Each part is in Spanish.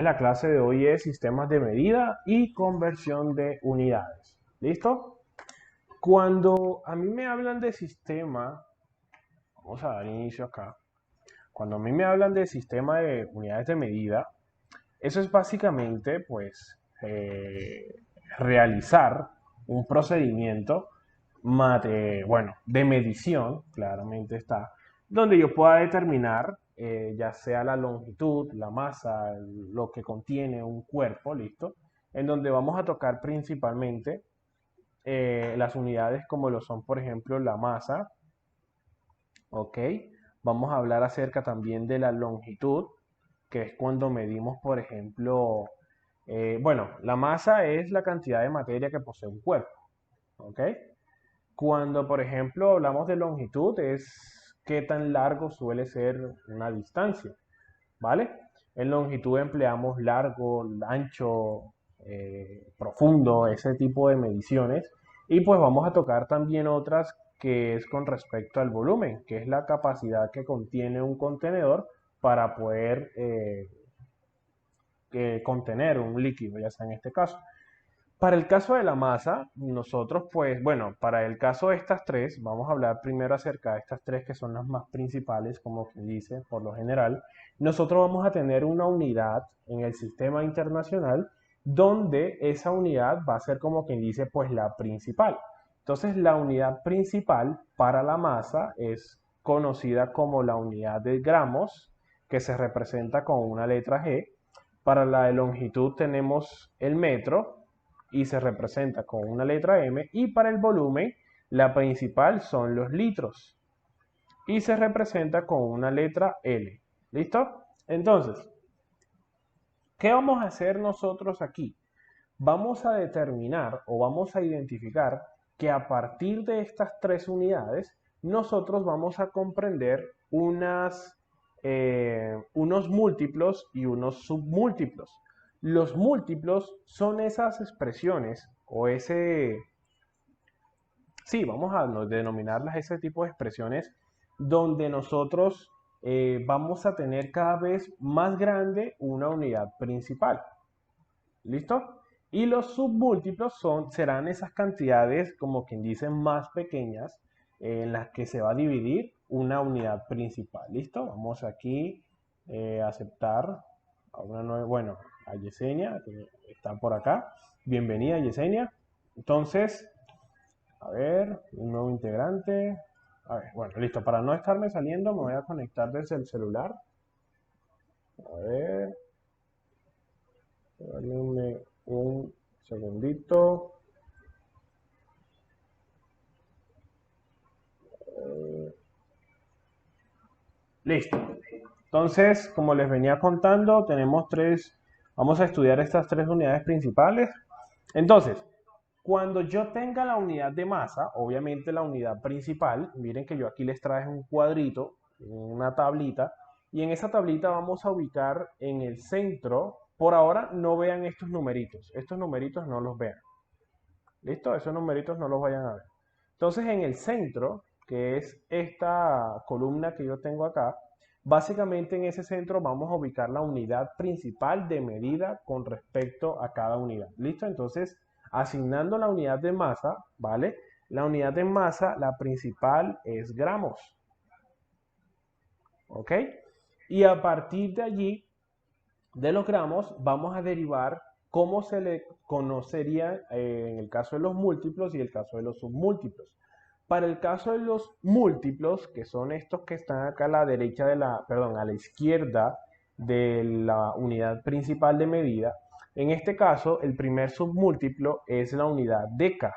La clase de hoy es sistemas de medida y conversión de unidades. ¿Listo? Cuando a mí me hablan de sistema, vamos a dar inicio acá. Cuando a mí me hablan de sistema de unidades de medida, eso es básicamente, pues, realizar un procedimiento de medición, claramente está, donde yo pueda determinar ya sea la longitud, la masa, lo que contiene un cuerpo, ¿listo? En donde vamos a tocar principalmente las unidades como lo son, por ejemplo, la masa, ¿ok? Vamos a hablar acerca también de la longitud, que es cuando medimos, por ejemplo, la masa es la cantidad de materia que posee un cuerpo, ¿ok? Cuando, por ejemplo, hablamos de longitud, es qué tan largo suele ser una distancia, ¿vale? En longitud empleamos largo, ancho, profundo, ese tipo de mediciones. Y pues vamos a tocar también otras que es con respecto al volumen, que es la capacidad que contiene un contenedor para poder contener un líquido, ya sea en este caso. Para el caso de la masa, nosotros pues, bueno, para el caso de estas tres, vamos a hablar primero acerca de estas tres que son las más principales, como quien dice, por lo general. Nosotros vamos a tener una unidad en el sistema internacional donde esa unidad va a ser como quien dice, pues la principal. Entonces, la unidad principal para la masa es conocida como la unidad de gramos, que se representa con una letra G. Para la de longitud tenemos el metro y se representa con una letra M. Y para el volumen, la principal son los litros y se representa con una letra L. ¿Listo? Entonces, ¿qué vamos a hacer nosotros aquí? Vamos a determinar o vamos a identificar que a partir de estas tres unidades, nosotros vamos a comprender unos múltiplos y unos submúltiplos. Los múltiplos son esas expresiones o sí, vamos a denominarlas ese tipo de expresiones donde nosotros vamos a tener cada vez más grande una unidad principal. ¿Listo? Y los submúltiplos serán esas cantidades, como quien dice, más pequeñas en las que se va a dividir una unidad principal. ¿Listo? Vamos aquí a aceptar a una nueva, bueno, a Yesenia, que está por acá. Bienvenida, Yesenia. Entonces, a ver, un nuevo integrante. A ver, bueno, listo. Para no estarme saliendo, me voy a conectar desde el celular. A ver, dame un segundito. Listo. Entonces, como les venía contando, vamos a estudiar estas tres unidades principales. Entonces, cuando yo tenga la unidad de masa, obviamente la unidad principal, miren que yo aquí les traje un cuadrito, una tablita, y en esa tablita vamos a ubicar en el centro, por ahora no vean estos numeritos no los vean. ¿Listo? Esos numeritos no los vayan a ver. Entonces, en el centro, que es esta columna que yo tengo acá, básicamente en ese centro vamos a ubicar la unidad principal de medida con respecto a cada unidad. ¿Listo? Entonces, asignando la unidad de masa, ¿vale? La unidad de masa, la principal es gramos. ¿Ok? Y a partir de allí, de los gramos, vamos a derivar cómo se le conocería en el caso de los múltiplos y el caso de los submúltiplos. Para el caso de los múltiplos, que son estos que están acá a la derecha perdón, a la izquierda de la unidad principal de medida, en este caso el primer submúltiplo es la unidad deca,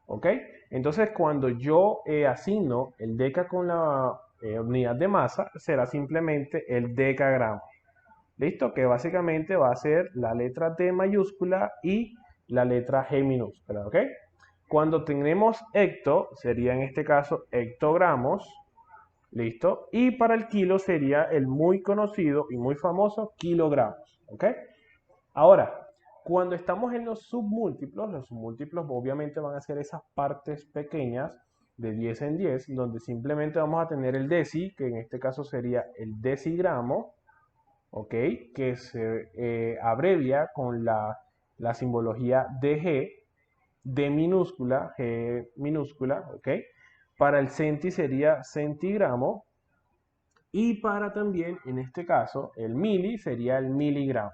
¿ok? Entonces cuando yo asigno el deca con la unidad de masa, será simplemente el decagramo. ¿Listo? Que básicamente va a ser la letra D mayúscula y la letra G minúscula, ¿ok? Cuando tenemos hecto, sería en este caso hectogramos, ¿listo? Y para el kilo sería el muy conocido y muy famoso kilogramos, ¿ok? Ahora, cuando estamos en los submúltiplos obviamente van a ser esas partes pequeñas de 10 en 10, donde simplemente vamos a tener el deci, que en este caso sería el decigramo, ¿ok? Que se abrevia con la simbología DG, D minúscula, G minúscula, ¿ok? Para el centi sería centigramo y para también, en este caso, el mili sería el miligramo,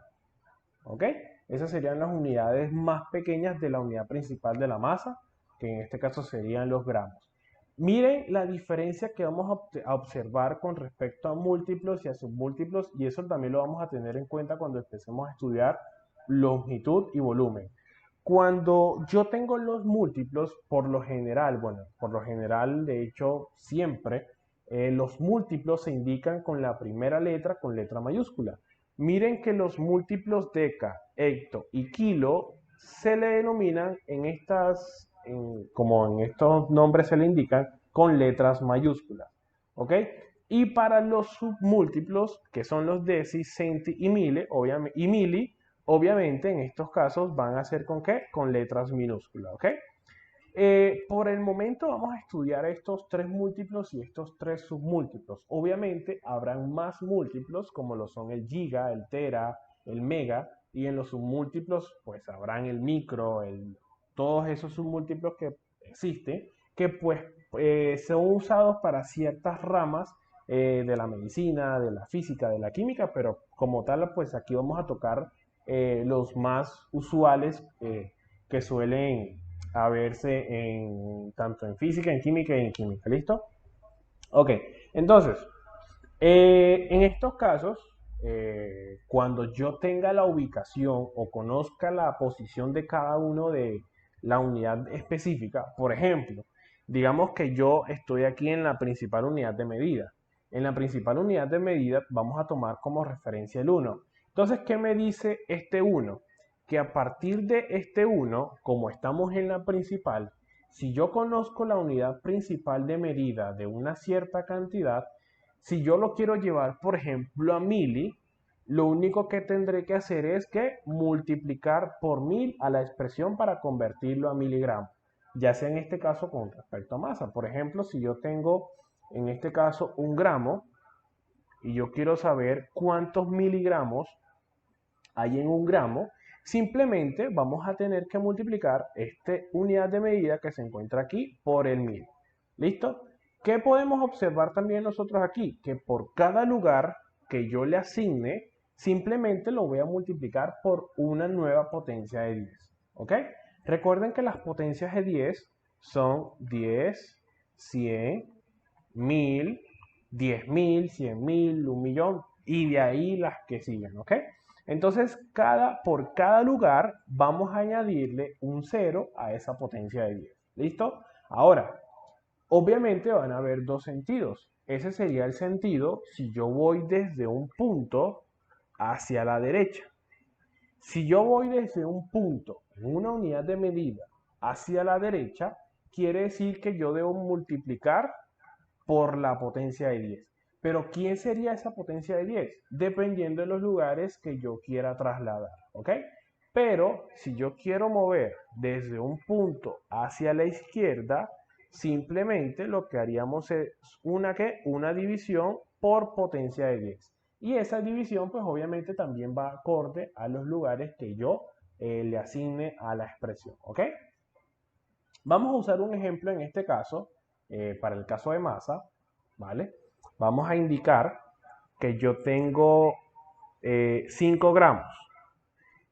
¿ok? Esas serían las unidades más pequeñas de la unidad principal de la masa, que en este caso serían los gramos. Miren la diferencia que vamos a observar con respecto a múltiplos y a submúltiplos, y eso también lo vamos a tener en cuenta cuando empecemos a estudiar longitud y volumen. Cuando yo tengo los múltiplos, por lo general, bueno, por lo general, de hecho, siempre, los múltiplos se indican con la primera letra, con letra mayúscula. Miren que los múltiplos deca, hecto y kilo se le denominan como en estos nombres se le indican, con letras mayúsculas. ¿Ok? Y para los submúltiplos, que son los deci, centi y mili, obviamente en estos casos van a ser con qué? Con letras minúsculas. ¿Ok? Por el momento vamos a estudiar estos tres múltiplos y estos tres submúltiplos. Obviamente habrán más múltiplos como lo son el giga, el tera, el mega, y en los submúltiplos pues habrán el micro, todos esos submúltiplos que existen, que pues son usados para ciertas ramas de la medicina, de la física, de la química, pero como tal pues aquí vamos a tocar los más usuales que suelen a verse tanto en física, en química y en química. ¿Listo? Ok, entonces, en estos casos, cuando yo tenga la ubicación o conozca la posición de cada uno de la unidad específica, por ejemplo, digamos que yo estoy aquí en la principal unidad de medida. En la principal unidad de medida vamos a tomar como referencia el 1. Entonces, ¿qué me dice este 1? Que a partir de este 1, como estamos en la principal, si yo conozco la unidad principal de medida de una cierta cantidad, si yo lo quiero llevar, por ejemplo, a mili, lo único que tendré que hacer es que multiplicar por 1000 a la expresión para convertirlo a miligramos, ya sea en este caso con respecto a masa. Por ejemplo, si yo tengo en este caso un gramo y yo quiero saber cuántos miligramos hay en un gramo, simplemente vamos a tener que multiplicar esta unidad de medida que se encuentra aquí por el 1000. ¿Listo? ¿Qué podemos observar también nosotros aquí? Que por cada lugar que yo le asigne, simplemente lo voy a multiplicar por una nueva potencia de 10. ¿Ok? Recuerden que las potencias de 10 son 10, 100, 1000, 10.000, 100.000, 1.000.000 y de ahí las que siguen. ¿Ok? Entonces, por cada lugar vamos a añadirle un 0 a esa potencia de 10. ¿Listo? Ahora, obviamente van a haber dos sentidos. Ese sería el sentido si yo voy desde un punto hacia la derecha. Si yo voy desde un punto en una unidad de medida hacia la derecha, quiere decir que yo debo multiplicar por la potencia de 10. Pero ¿quién sería esa potencia de 10? Dependiendo de los lugares que yo quiera trasladar, ¿ok? Pero si yo quiero mover desde un punto hacia la izquierda, simplemente lo que haríamos es una división por potencia de 10. Y esa división pues obviamente también va acorde a los lugares que yo le asigne a la expresión, ¿ok? Vamos a usar un ejemplo en este caso, para el caso de masa, ¿vale? Vamos a indicar que yo tengo 5 gramos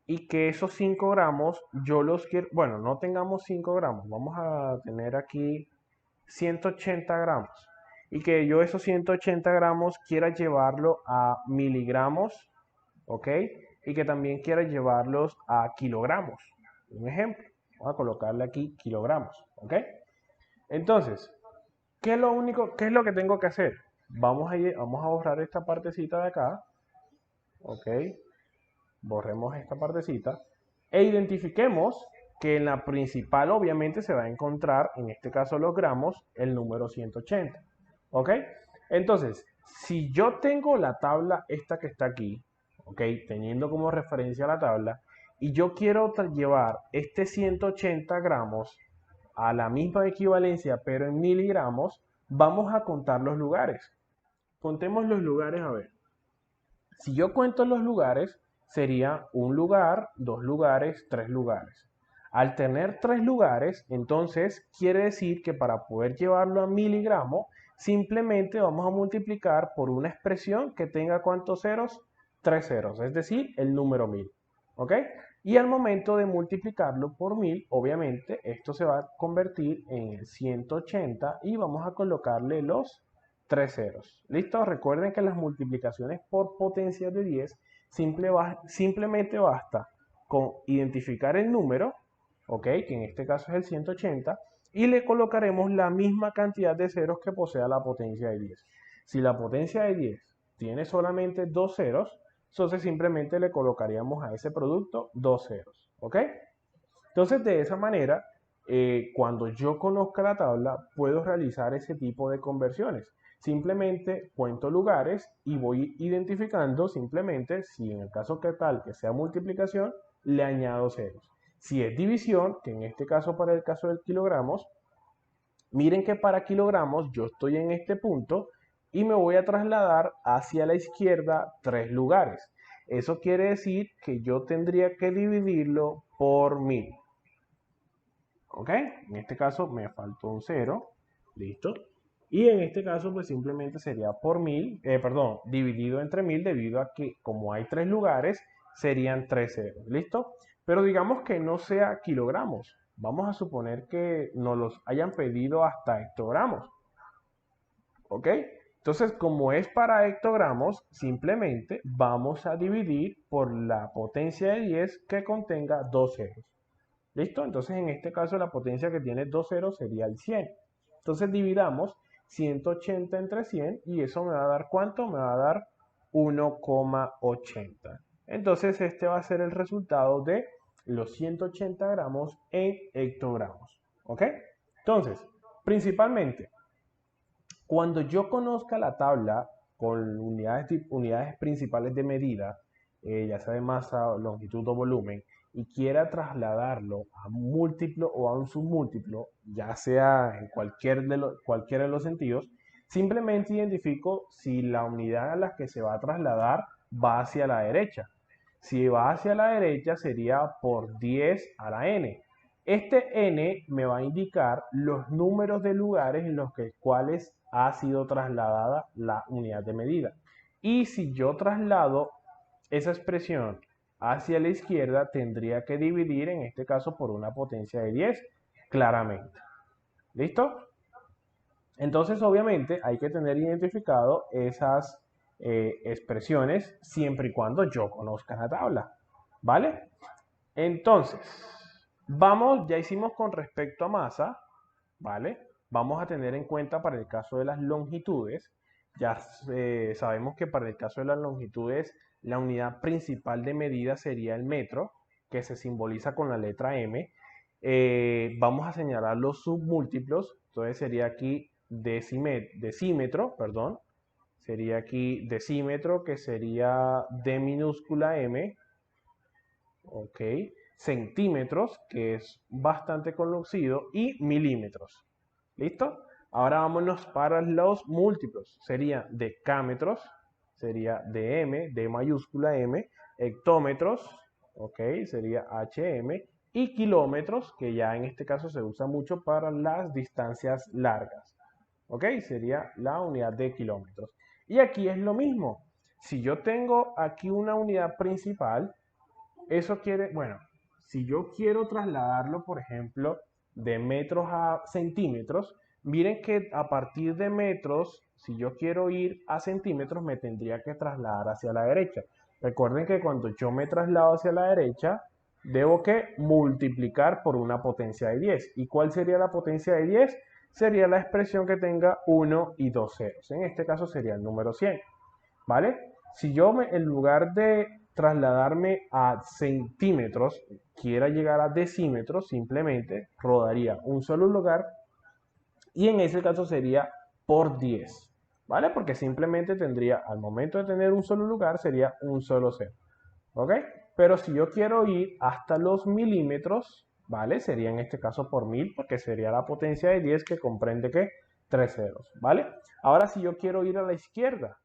y que esos 5 gramos yo los quiero, bueno, no tengamos 5 gramos, vamos a tener aquí 180 gramos y que yo esos 180 gramos quiera llevarlo a miligramos, ¿ok? Y que también quiera llevarlos a kilogramos, un ejemplo. Vamos a colocarle aquí kilogramos, ¿ok? Entonces, qué es lo que tengo que hacer? Vamos a borrar esta partecita de acá, ¿ok? Borremos esta partecita e identifiquemos que en la principal obviamente se va a encontrar, en este caso los gramos, el número 180, ¿ok? Entonces, si yo tengo la tabla esta que está aquí, ¿ok? Teniendo como referencia la tabla, y yo quiero llevar este 180 gramos a la misma equivalencia, pero en miligramos, vamos a contar los lugares. Contemos los lugares a ver. Si yo cuento los lugares, sería un lugar, dos lugares, tres lugares. Al tener tres lugares, entonces quiere decir que para poder llevarlo a miligramos, simplemente vamos a multiplicar por una expresión que tenga ¿cuántos ceros? Tres ceros, es decir, el número 1000. ¿Ok? Y al momento de multiplicarlo por 1000, obviamente, esto se va a convertir en el 180 y vamos a colocarle los tres ceros. ¿Listo? Recuerden que las multiplicaciones por potencias de 10 simplemente basta con identificar el número, ¿ok? Que en este caso es el 180, y le colocaremos la misma cantidad de ceros que posea la potencia de 10. Si la potencia de 10 tiene solamente dos ceros, entonces simplemente le colocaríamos a ese producto dos ceros, ¿ok? Entonces de esa manera, cuando yo conozca la tabla, puedo realizar ese tipo de conversiones. Simplemente cuento lugares y voy identificando simplemente si en el caso que tal que sea multiplicación, le añado ceros. Si es división, que en este caso para el caso del kilogramos, miren que para kilogramos yo estoy en este punto y me voy a trasladar hacia la izquierda tres lugares. Eso quiere decir que yo tendría que dividirlo por 1000. ¿Ok? En este caso me faltó un 0. Listo. Y en este caso pues simplemente sería por 1000, perdón, dividido entre 1000 debido a que como hay tres lugares serían tres ceros. ¿Listo? Pero digamos que no sea kilogramos. Vamos a suponer que nos los hayan pedido hasta hectogramos. ¿Ok? Entonces, como es para hectogramos, simplemente vamos a dividir por la potencia de 10 que contenga dos ceros. ¿Listo? Entonces, en este caso, la potencia que tiene dos ceros sería el 100. Entonces, dividamos 180 entre 100 y eso me va a dar ¿cuánto? Me va a dar 1,80. Entonces, este va a ser el resultado de los 180 gramos en hectogramos. ¿Ok? Entonces, principalmente, cuando yo conozca la tabla con unidades principales de medida, ya sea de masa, longitud o volumen, y quiera trasladarlo a un múltiplo o a un submúltiplo, ya sea en cualquiera de los sentidos, simplemente identifico si la unidad a la que se va a trasladar va hacia la derecha. Si va hacia la derecha sería por 10 a la n. Este n me va a indicar los números de lugares en los cuales ha sido trasladada la unidad de medida. Y si yo traslado esa expresión hacia la izquierda, tendría que dividir en este caso por una potencia de 10, claramente. ¿Listo? Entonces, obviamente, hay que tener identificado esas expresiones siempre y cuando yo conozca la tabla. ¿Vale? Entonces, ya hicimos con respecto a masa, ¿vale? Vamos a tener en cuenta para el caso de las longitudes, ya sabemos que para el caso de las longitudes, la unidad principal de medida sería el metro, que se simboliza con la letra M. Vamos a señalar los submúltiplos, entonces sería aquí decímetro, perdón, sería aquí decímetro, que sería D minúscula M, ok, centímetros, que es bastante conocido, y milímetros. ¿Listo? Ahora vámonos para los múltiplos. Sería decámetros, sería dm, D mayúscula M, hectómetros, ok, sería HM, y kilómetros, que ya en este caso se usa mucho para las distancias largas. Ok, sería la unidad de kilómetros. Y aquí es lo mismo. Si yo tengo aquí una unidad principal, eso quiere, bueno, si yo quiero trasladarlo, por ejemplo, de metros a centímetros, miren que a partir de metros, si yo quiero ir a centímetros, me tendría que trasladar hacia la derecha. Recuerden que cuando yo me traslado hacia la derecha, debo que multiplicar por una potencia de 10. ¿Y cuál sería la potencia de 10? Sería la expresión que tenga 1 y 2 ceros. En este caso sería el número 100. ¿Vale? Si yo en lugar de trasladarme a centímetros, quiera llegar a decímetros, simplemente rodaría un solo lugar y en ese caso sería por 10, ¿vale? Porque simplemente tendría, al momento de tener un solo lugar, sería un solo cero, ¿ok? Pero si yo quiero ir hasta los milímetros, ¿vale? Sería en este caso por 1000, porque sería la potencia de 10 que comprende que 3 ceros, ¿vale? Ahora si yo quiero ir a la izquierda,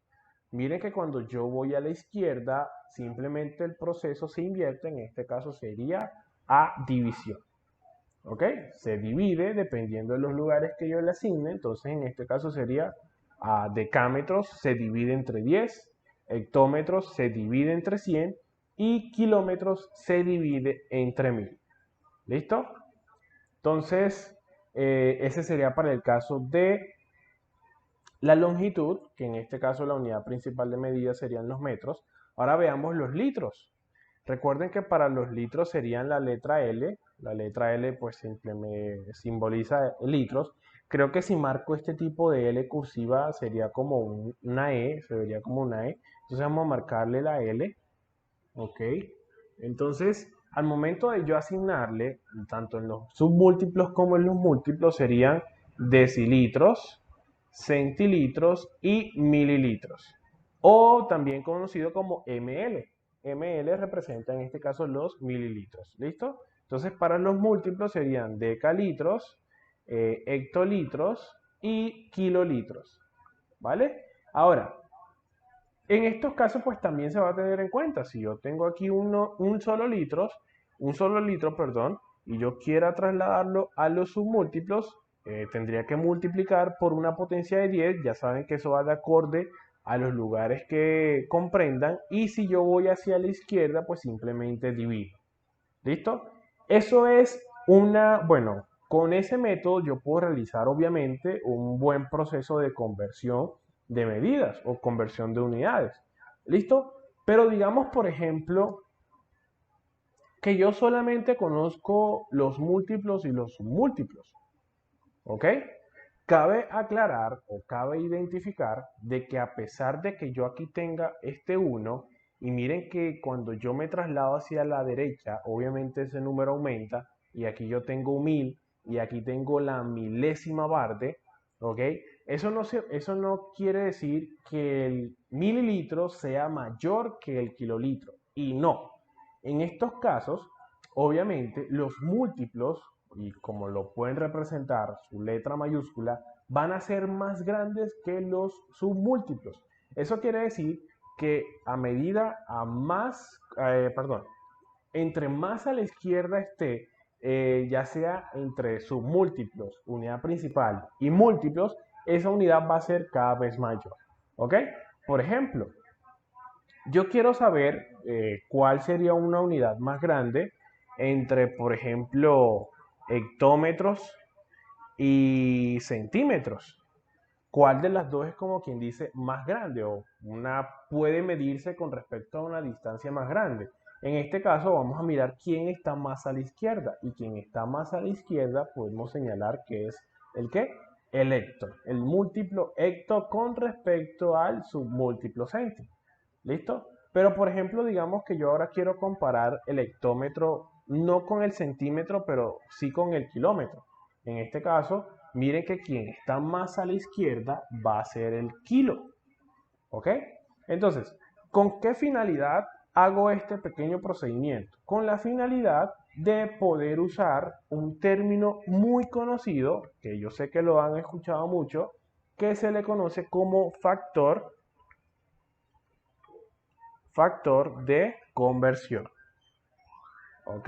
Miren que cuando yo voy a la izquierda, simplemente el proceso se invierte, en este caso sería a división. ¿Ok? Se divide dependiendo de los lugares que yo le asigne, entonces en este caso sería a decámetros se divide entre 10, hectómetros se divide entre 100 y kilómetros se divide entre 1000. ¿Listo? Entonces, ese sería para el caso de la longitud, que en este caso la unidad principal de medida serían los metros. Ahora veamos los litros. Recuerden que para los litros serían la letra L. La letra L pues simplemente simboliza litros. Creo que si marco este tipo de L cursiva sería como una E, se vería como una E. Entonces vamos a marcarle la L. Ok. Entonces, al momento de yo asignarle, tanto en los submúltiplos como en los múltiplos, serían decilitros, centilitros y mililitros. O también conocido como ml. ml representa en este caso los mililitros. ¿Listo? Entonces, para los múltiplos serían decalitros, hectolitros y kilolitros. ¿Vale? Ahora, en estos casos, pues también se va a tener en cuenta, si yo tengo aquí un solo litro, perdón, y yo quiera trasladarlo a los submúltiplos, tendría que multiplicar por una potencia de 10, ya saben que eso va de acorde a los lugares que comprendan, y si yo voy hacia la izquierda, pues simplemente divido. ¿Listo? Eso es bueno, con ese método yo puedo realizar obviamente un buen proceso de conversión de medidas o conversión de unidades. ¿Listo? Pero digamos, por ejemplo, que yo solamente conozco los múltiplos y los submúltiplos. ¿Ok? Cabe aclarar o cabe identificar de que a pesar de que yo aquí tenga este 1, y miren que cuando yo me traslado hacia la derecha, obviamente ese número aumenta, y aquí yo tengo 1000, y aquí tengo la milésima parte, ¿ok? Eso no quiere decir que el mililitro sea mayor que el kilolitro, y no. En estos casos, obviamente, los múltiplos, y como lo pueden representar su letra mayúscula, van a ser más grandes que los submúltiplos. Eso quiere decir que a medida a más, entre más a la izquierda esté, ya sea entre submúltiplos, unidad principal y múltiplos, esa unidad va a ser cada vez mayor. ¿Ok? Por ejemplo, yo quiero saber cuál sería una unidad más grande entre, por ejemplo, hectómetros y centímetros. ¿Cuál de las dos es como quien dice más grande o una puede medirse con respecto a una distancia más grande? En este caso vamos a mirar quién está más a la izquierda y quien está más a la izquierda podemos señalar que es el ¿qué? El hecto, el múltiplo hecto con respecto al submúltiplo centi. ¿Listo? Pero por ejemplo, digamos que yo ahora quiero comparar el hectómetro no con el centímetro, pero sí con el kilómetro. En este caso, miren que quien está más a la izquierda va a ser el kilo. ¿Ok? Entonces, ¿con qué finalidad hago este pequeño procedimiento? Con la finalidad de poder usar un término muy conocido, que yo sé que lo han escuchado mucho, que se le conoce como factor de conversión. ¿Ok?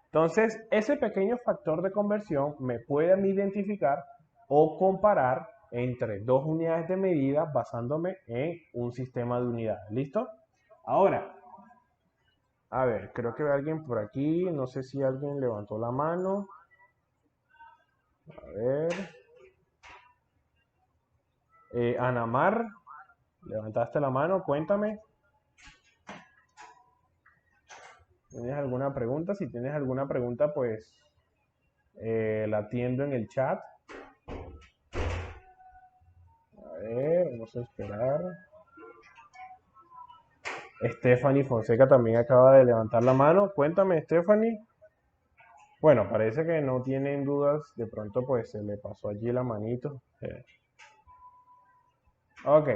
Entonces, ese pequeño factor de conversión me puede a mí identificar o comparar entre dos unidades de medida basándome en un sistema de unidades. ¿Listo? Ahora, a ver, creo que hay alguien por aquí. No sé si alguien levantó la mano. A ver. Anamar, levantaste la mano, cuéntame. ¿Tienes alguna pregunta? Si tienes alguna pregunta, pues la atiendo en el chat. A ver, vamos a esperar. Stephanie Fonseca también acaba de levantar la mano. Cuéntame, Stephanie. Bueno, parece que no tienen dudas. De pronto, pues se le pasó allí la manito. Ok.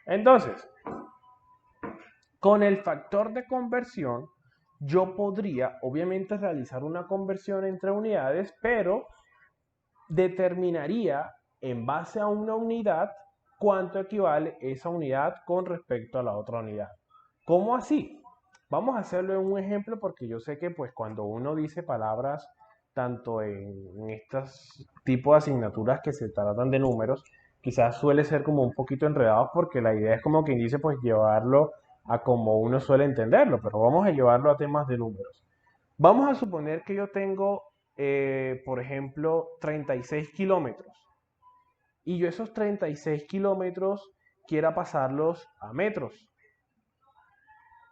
Entonces, con el factor de conversión, yo podría, obviamente, realizar una conversión entre unidades, pero determinaría en base a una unidad cuánto equivale esa unidad con respecto a la otra unidad. ¿Cómo así? Vamos a hacerlo en un ejemplo porque yo sé que pues cuando uno dice palabras tanto en estos tipos de asignaturas que se tratan de números, quizás suele ser como un poquito enredado porque la idea es como quien dice pues llevarlo a como uno suele entenderlo, pero vamos a llevarlo a temas de números. Vamos a suponer que yo tengo, por ejemplo, 36 kilómetros y yo esos 36 kilómetros quiera pasarlos a metros.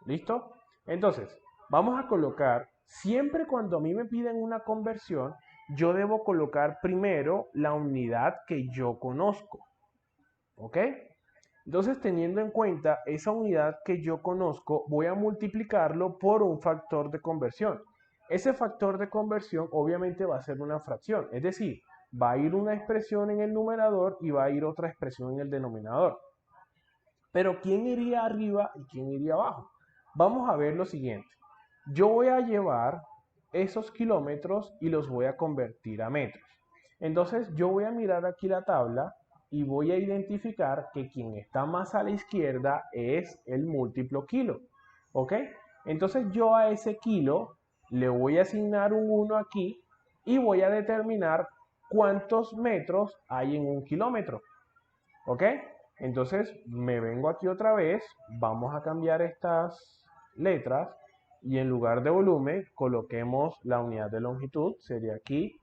¿Listo? Entonces, vamos a colocar, siempre cuando a mí me piden una conversión, yo debo colocar primero la unidad que yo conozco. ¿Ok? Entonces, teniendo en cuenta esa unidad que yo conozco, voy a multiplicarlo por un factor de conversión. Ese factor de conversión obviamente va a ser una fracción, es decir, va a ir una expresión en el numerador y va a ir otra expresión en el denominador. Pero ¿quién iría arriba y quién iría abajo? Vamos a ver lo siguiente. Yo voy a llevar esos kilómetros y los voy a convertir a metros. Entonces yo voy a mirar aquí la tabla y voy a identificar que quien está más a la izquierda es el múltiplo kilo. ¿Ok? Entonces yo a ese kilo le voy a asignar un 1 aquí y voy a determinar cuántos metros hay en un kilómetro. ¿Ok? Entonces me vengo aquí otra vez, vamos a cambiar estas letras y en lugar de volumen coloquemos la unidad de longitud, sería aquí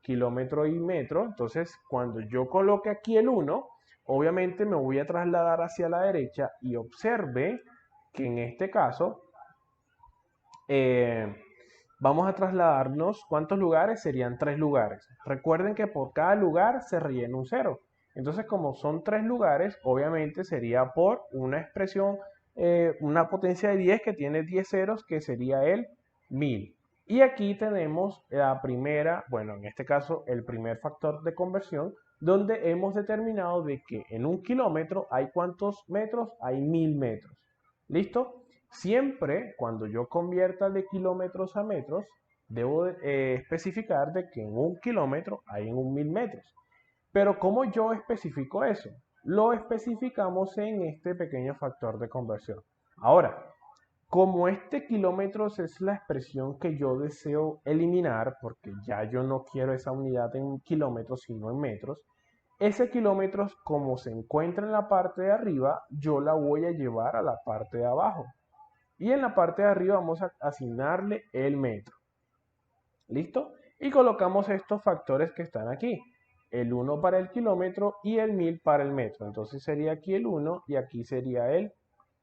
kilómetro y metro. Entonces cuando yo coloque aquí el 1, obviamente me voy a trasladar hacia la derecha y observe que en este caso eh, vamos a trasladarnos. ¿Cuántos lugares? Serían 3 lugares. Recuerden que por cada lugar se rellena un 0. Entonces, como son 3 lugares, obviamente sería por una expresión, una potencia de 10 que tiene 10 ceros, que sería el 1000. Y aquí tenemos la primera, bueno, en este caso el primer factor de conversión, donde hemos determinado de que en un kilómetro hay ¿cuántos metros? Hay 1000 metros. ¿Listo? Siempre cuando yo convierta de kilómetros a metros, debo especificar de que en un kilómetro hay en un 1000 metros. Pero ¿cómo yo especifico eso? Lo especificamos en este pequeño factor de conversión. Ahora, como este kilómetros es la expresión que yo deseo eliminar, porque ya yo no quiero esa unidad en kilómetros, sino en metros, ese kilómetros, como se encuentra en la parte de arriba, yo la voy a llevar a la parte de abajo. Y en la parte de arriba vamos a asignarle el metro. ¿Listo? Y colocamos estos factores que están aquí. El 1 para el kilómetro y el 1000 para el metro. Entonces sería aquí el 1 y aquí sería el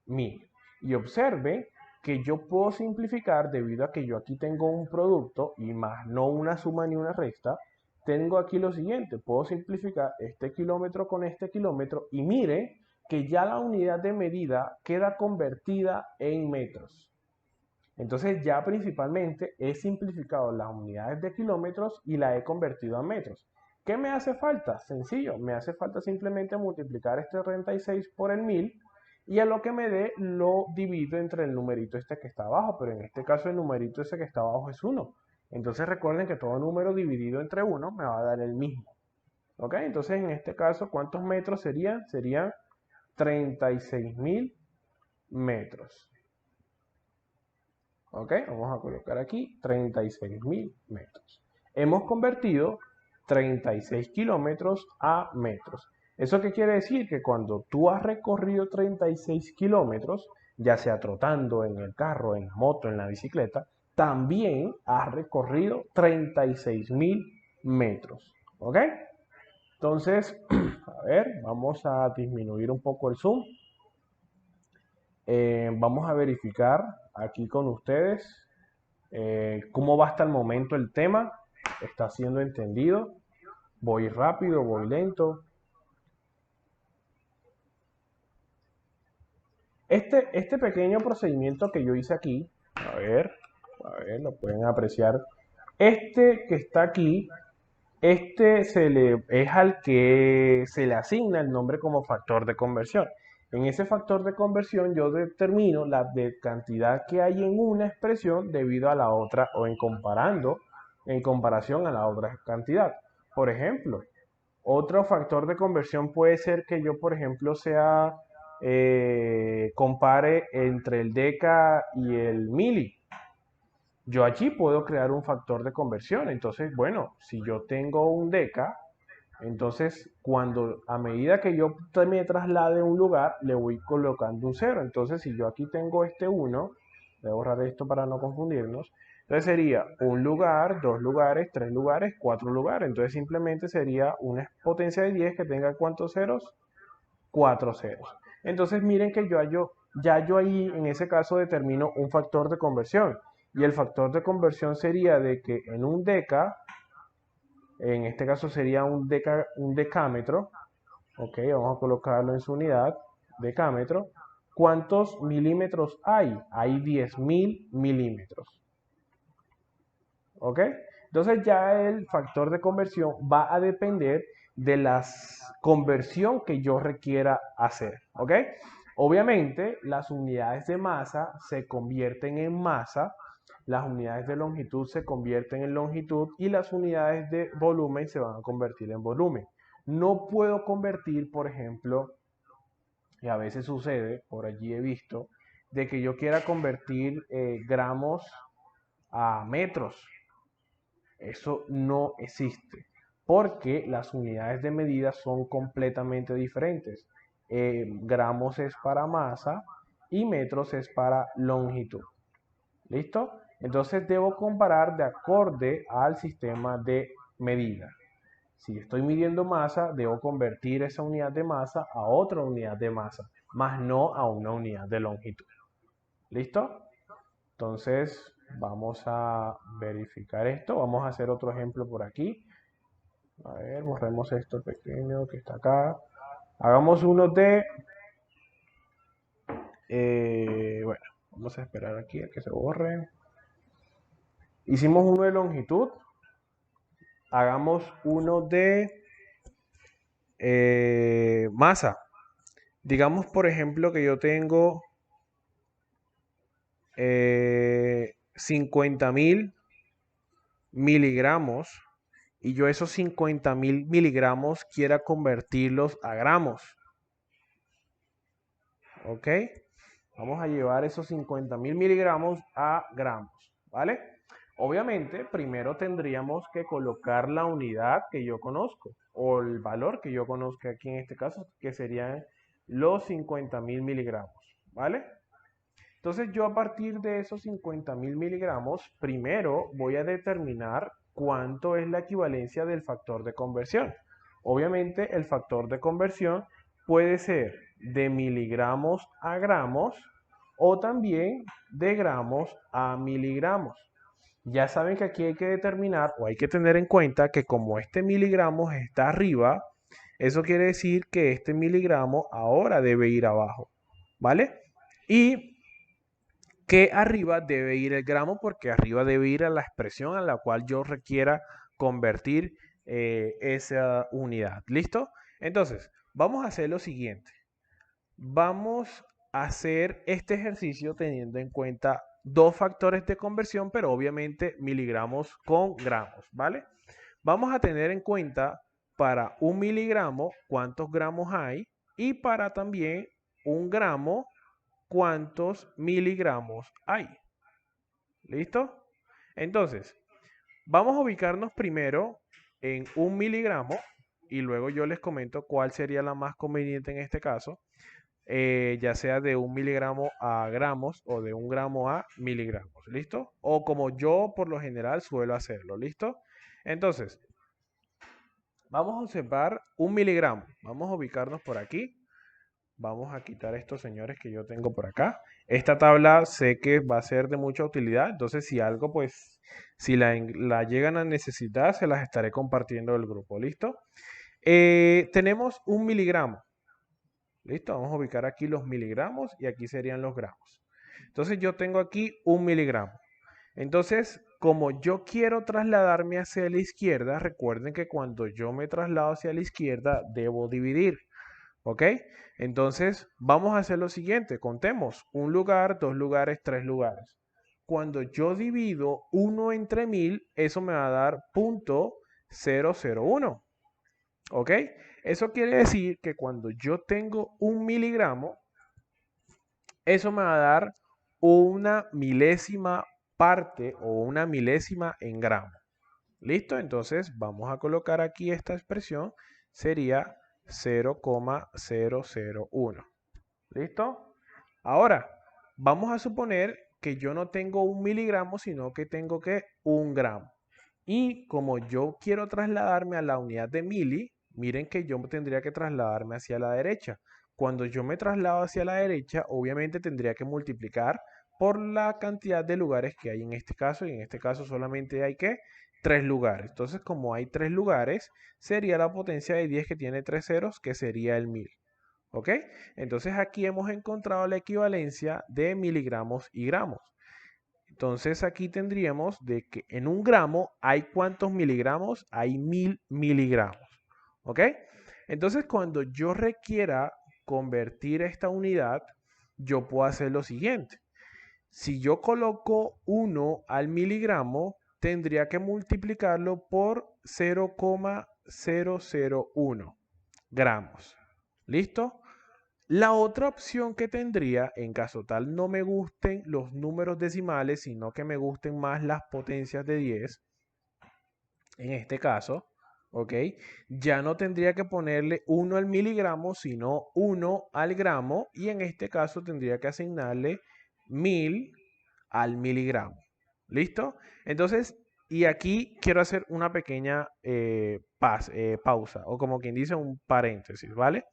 1000. Y observe que yo puedo simplificar debido a que yo aquí tengo un producto y más no una suma ni una resta. Tengo aquí lo siguiente, puedo simplificar este kilómetro con este kilómetro y mire que ya la unidad de medida queda convertida en metros. Entonces ya principalmente he simplificado las unidades de kilómetros y la he convertido a metros. ¿Qué me hace falta? Sencillo, me hace falta simplemente multiplicar este 36 por el 1000 y a lo que me dé lo divido entre el numerito este que está abajo, pero en este caso el numerito ese que está abajo es 1. Entonces recuerden que todo número dividido entre 1 me va a dar el mismo. ¿Ok? Entonces en este caso, ¿cuántos metros serían? Serían 36.000 metros. ¿Ok? Vamos a colocar aquí 36.000 metros. Hemos convertido 36 kilómetros a metros. ¿Eso qué quiere decir? Que cuando tú has recorrido 36 kilómetros, ya sea trotando en el carro, en la moto, en la bicicleta, también has recorrido 36.000 metros. ¿Ok? Entonces, a ver, vamos a disminuir un poco el zoom. Vamos a verificar aquí con ustedes cómo va hasta el momento el tema. Está siendo entendido. Voy rápido, voy lento. Este pequeño procedimiento que yo hice aquí, a ver, lo pueden apreciar. Este que está aquí, es al que se le asigna el nombre como factor de conversión. En ese factor de conversión yo determino la de cantidad que hay en una expresión debido a la otra o en comparación a la otra cantidad. Por ejemplo, Otro factor de conversión puede ser que yo, por ejemplo, compare entre el deca y el mili. Yo allí puedo crear un factor de conversión. Entonces, bueno, si yo tengo un deca, entonces a medida que yo me traslade a un lugar, le voy colocando un cero. Entonces, si yo aquí tengo este 1, voy a borrar esto para no confundirnos. Entonces sería un lugar, dos lugares, tres lugares, cuatro lugares. Entonces simplemente sería una potencia de 10 que tenga ¿cuántos ceros? Cuatro ceros. Entonces miren que ya yo ahí en ese caso determino un factor de conversión. Y el factor de conversión sería de que en un deca, en este caso sería un decámetro, ok, vamos a colocarlo en su unidad, decámetro. ¿Cuántos milímetros hay? Hay 10.000 milímetros. ¿Ok? Entonces ya el factor de conversión va a depender de la conversión que yo requiera hacer. ¿Ok? Obviamente las unidades de masa se convierten en masa, las unidades de longitud se convierten en longitud y las unidades de volumen se van a convertir en volumen. No puedo convertir, por ejemplo, y a veces sucede, por allí he visto, de que yo quiera convertir gramos a metros. Eso no existe, porque las unidades de medida son completamente diferentes. Gramos es para masa y metros es para longitud. ¿Listo? Entonces debo comparar de acorde al sistema de medida. Si estoy midiendo masa, debo convertir esa unidad de masa a otra unidad de masa, más no a una unidad de longitud. ¿Listo? Entonces, vamos a verificar esto. Vamos a hacer otro ejemplo por aquí. A ver, borremos esto pequeño que está acá. Hagamos uno de... bueno, vamos a esperar aquí a que se borre. Hicimos uno de longitud. Hagamos uno de masa. Digamos, por ejemplo, que yo tengo 50.000 miligramos y yo esos 50.000 miligramos quiera convertirlos a gramos. ¿Ok? Vamos a llevar esos 50.000 miligramos a gramos, ¿vale? Obviamente, primero tendríamos que colocar la unidad que yo conozco o el valor que yo conozco aquí en este caso, que serían los 50.000 miligramos, ¿vale? Entonces yo a partir de esos 50.000 miligramos, primero voy a determinar cuánto es la equivalencia del factor de conversión. Obviamente el factor de conversión puede ser de miligramos a gramos o también de gramos a miligramos. Ya saben que aquí hay que determinar o hay que tener en cuenta que como este miligramos está arriba, eso quiere decir que este miligramo ahora debe ir abajo, ¿vale? Y que arriba debe ir el gramo porque arriba debe ir a la expresión a la cual yo requiera convertir esa unidad. ¿Listo? Entonces, vamos a hacer lo siguiente. Vamos a hacer este ejercicio teniendo en cuenta dos factores de conversión, pero obviamente miligramos con gramos, ¿vale? Vamos a tener en cuenta para un miligramo cuántos gramos hay y para también un gramo cuántos miligramos hay. ¿Listo? Entonces, vamos a ubicarnos primero en un miligramo y luego yo les comento cuál sería la más conveniente en este caso, ya sea de un miligramo a gramos o de un gramo a miligramos. ¿Listo? O como yo por lo general suelo hacerlo. ¿Listo? Entonces, vamos a observar un miligramo. Vamos a ubicarnos por aquí. Vamos a quitar estos señores que yo tengo por acá. Esta tabla sé que va a ser de mucha utilidad, entonces si algo, pues, si la llegan a necesitar, se las estaré compartiendo del grupo, ¿listo? Tenemos un miligramo, ¿listo? Vamos a ubicar aquí los miligramos y aquí serían los gramos. Entonces yo tengo aquí un miligramo. Entonces, como yo quiero trasladarme hacia la izquierda, recuerden que cuando yo me traslado hacia la izquierda, debo dividir. ¿Ok? Entonces, vamos a hacer lo siguiente. Contemos. Un lugar, dos lugares, tres lugares. Cuando yo divido 1 entre 1000, eso me va a dar .001. ¿Ok? Eso quiere decir que cuando yo tengo 1 miligramo, eso me va a dar una milésima parte o una milésima en gramo. ¿Listo? Entonces vamos a colocar aquí esta expresión. Sería 0,001. ¿Listo? Ahora, vamos a suponer que yo no tengo 1 miligramo, sino que tengo que 1 gramo. Y como yo quiero trasladarme a la unidad de mili, miren que yo tendría que trasladarme hacia la derecha. Cuando yo me traslado hacia la derecha, obviamente tendría que multiplicar por la cantidad de lugares que hay en este caso. Y en este caso solamente hay que 3 lugares. Entonces, como hay 3 lugares, sería la potencia de 10 que tiene 3 ceros, que sería el 1000. ¿Ok? Entonces aquí hemos encontrado la equivalencia de miligramos y gramos. Entonces aquí tendríamos de que en 1 gramo hay ¿cuántos miligramos? Hay 1000 miligramos. ¿Ok? Entonces cuando yo requiera convertir esta unidad, yo puedo hacer lo siguiente. Si yo coloco 1 al miligramo, tendría que multiplicarlo por 0,001 gramos. ¿Listo? La otra opción que tendría, en caso tal no me gusten los números decimales, sino que me gusten más las potencias de 10, en este caso, ¿ok? Ya no tendría que ponerle 1 al miligramo, sino 1 al gramo, y en este caso tendría que asignarle 1000 al miligramo. ¿Listo? Entonces, y aquí quiero hacer una pequeña pausa, o como quien dice, un paréntesis, ¿vale?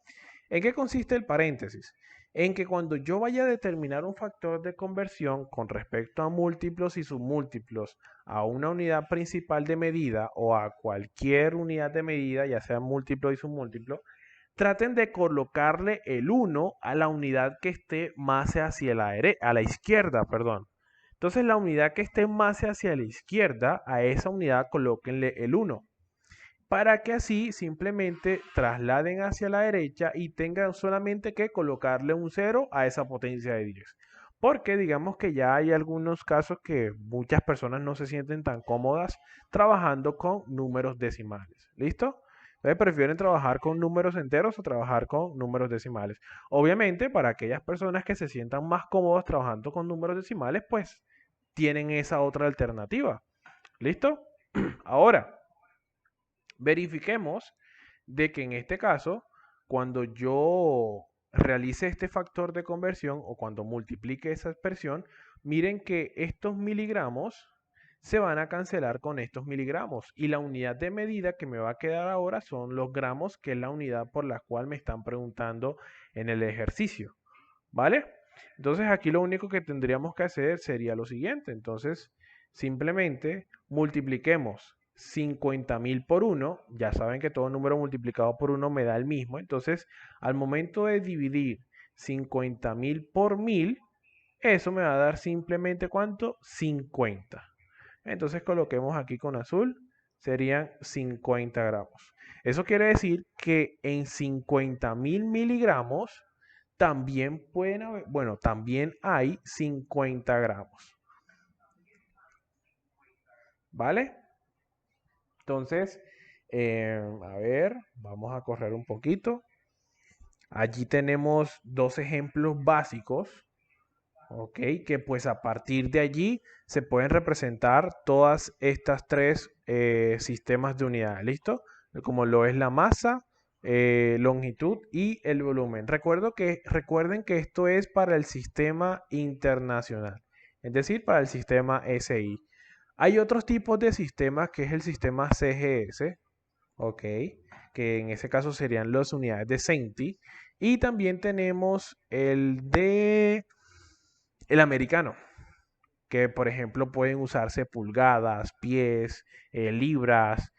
¿En qué consiste el paréntesis? En que cuando yo vaya a determinar un factor de conversión con respecto a múltiplos y submúltiplos a una unidad principal de medida o a cualquier unidad de medida, ya sea múltiplo y submúltiplo, traten de colocarle el 1 a la unidad que esté más hacia a la izquierda, perdón. Entonces la unidad que esté más hacia la izquierda, a esa unidad colóquenle el 1 para que así simplemente trasladen hacia la derecha y tengan solamente que colocarle un 0 a esa potencia de 10. Porque digamos que ya hay algunos casos que muchas personas no se sienten tan cómodas trabajando con números decimales. ¿Listo? Entonces prefieren trabajar con números enteros o trabajar con números decimales. Obviamente, para aquellas personas que se sientan más cómodas trabajando con números decimales, pues tienen esa otra alternativa. ¿Listo? Ahora, verifiquemos de que en este caso, cuando yo realice este factor de conversión o cuando multiplique esa expresión, miren que estos miligramos se van a cancelar con estos miligramos y la unidad de medida que me va a quedar ahora son los gramos, que es la unidad por la cual me están preguntando en el ejercicio, ¿vale? Entonces aquí lo único que tendríamos que hacer sería lo siguiente. Entonces simplemente multipliquemos 50.000 por 1. Ya saben que todo número multiplicado por 1 me da el mismo. Entonces al momento de dividir 50.000 por 1000, eso me va a dar simplemente ¿cuánto? 50. Entonces coloquemos aquí con azul, serían 50 gramos. Eso quiere decir que en 50.000 miligramos también pueden haber, bueno, también hay 50 gramos. ¿Vale? Entonces, a ver, vamos a correr un poquito. Allí tenemos dos ejemplos básicos, ¿ok? Que pues a partir de allí se pueden representar todas estas tres sistemas de unidades, ¿listo? Como lo es la masa, longitud y el volumen. Recuerden que esto es para el sistema internacional, es decir, para el sistema SI. Hay otros tipos de sistemas que es el sistema CGS, ¿ok? Que en ese caso serían las unidades de Centi. Y también tenemos el americano, que por ejemplo pueden usarse pulgadas, pies, libras,